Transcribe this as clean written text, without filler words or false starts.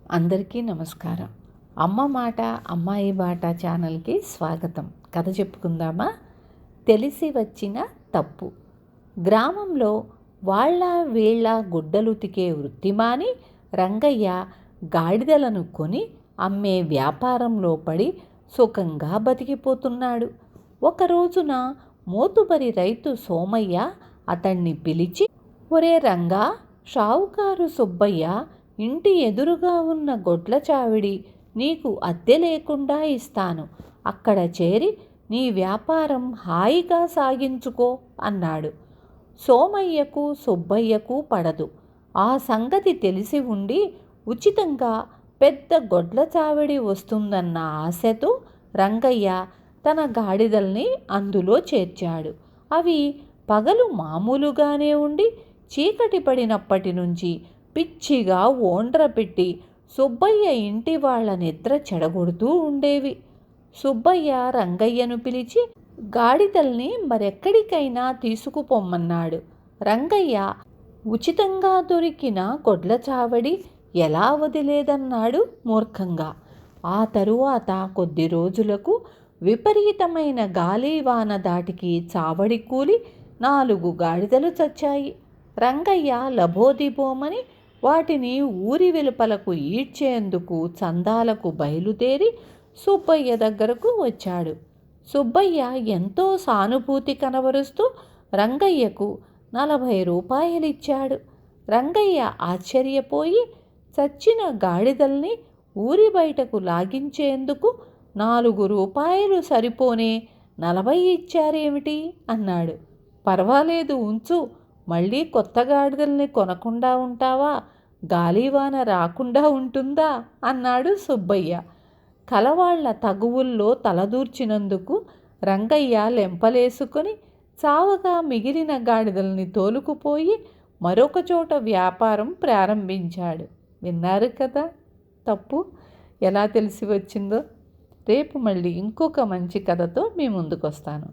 అందరికీ నమస్కారం. అమ్మ మాట అమ్మాయి బాట ఛానల్కి స్వాగతం. కథ చెప్పుకుందామా? తెలిసి వచ్చిన తప్పు. గ్రామంలో వాళ్ళ వీళ్ళ గుడ్డలుతికే వృత్తిమాని రంగయ్య గాడిదలను కొని అమ్మే వ్యాపారంలో పడి సుఖంగా బతికిపోతున్నాడు. ఒక రోజున మోతుబరి రైతు సోమయ్య అతన్ని పిలిచి, ఒరే రంగా, షావుకారు సుబ్బయ్య ఇంటి ఎదురుగా ఉన్న గొడ్ల చావిడి నీకు అద్దె లేకుండా ఇస్తాను, అక్కడ చేరి నీ వ్యాపారం హాయిగా సాగించుకో అన్నాడు. సోమయ్యకు సుబ్బయ్యకు పడదు. ఆ సంగతి తెలిసి ఉండి ఉచితంగా పెద్ద గొడ్ల చావిడి వస్తుందన్న ఆశతో రంగయ్య తన గాడిదల్ని అందులో చేర్చాడు. అవి పగలు మామూలుగానే ఉండి చీకటి పడినప్పటి నుంచి పిచ్చిగా ఓండ్ర పెట్టి సుబ్బయ్య ఇంటి వాళ్ళ నిద్ర చెడగొడుతూ ఉండేవి. సుబ్బయ్య రంగయ్యను పిలిచి గాడిదల్ని మరెక్కడికైనా తీసుకుపోమ్మన్నాడు. రంగయ్య ఉచితంగా దొరికిన గొడ్ల చావడి ఎలా వదిలేదన్నాడు మూర్ఖంగా. ఆ తరువాత కొద్ది రోజులకు విపరీతమైన గాలివాన దాటికి చావడి కూలి 4 గాడిదలు చచ్చాయి. రంగయ్య లబోదిబోమని వాటిని ఊరి వెలుపలకు ఈడ్చేందుకు చందాలకు బయలుదేరి సుబ్బయ్య దగ్గరకు వచ్చాడు. సుబ్బయ్య ఎంతో సానుభూతి కనబరుస్తూ రంగయ్యకు 40 రూపాయలిచ్చాడు. రంగయ్య ఆశ్చర్యపోయి, చచ్చిన గాడిదల్ని ఊరి బయటకు లాగించేందుకు 4 రూపాయలు సరిపోనే 40 ఇచ్చారేమిటి అన్నాడు. పర్వాలేదు, ఉంచు, మళ్ళీ కొత్త గాడిదల్ని కొనకుండా ఉంటావా? గాలివాన రాకుండా ఉంటుందా అన్నాడు సుబ్బయ్య. కలవాళ్ల తగువుల్లో తలదూర్చినందుకు రంగయ్య లెంపలేసుకొని చావగా మిగిలిన గాడిదల్ని తోలుకుపోయి మరొక చోట వ్యాపారం ప్రారంభించాడు. విన్నారు కదా తప్పు ఎలా తెలిసి వచ్చిందో. రేపు మళ్ళీ ఇంకొక మంచి కథతో మీ ముందుకు వస్తాను.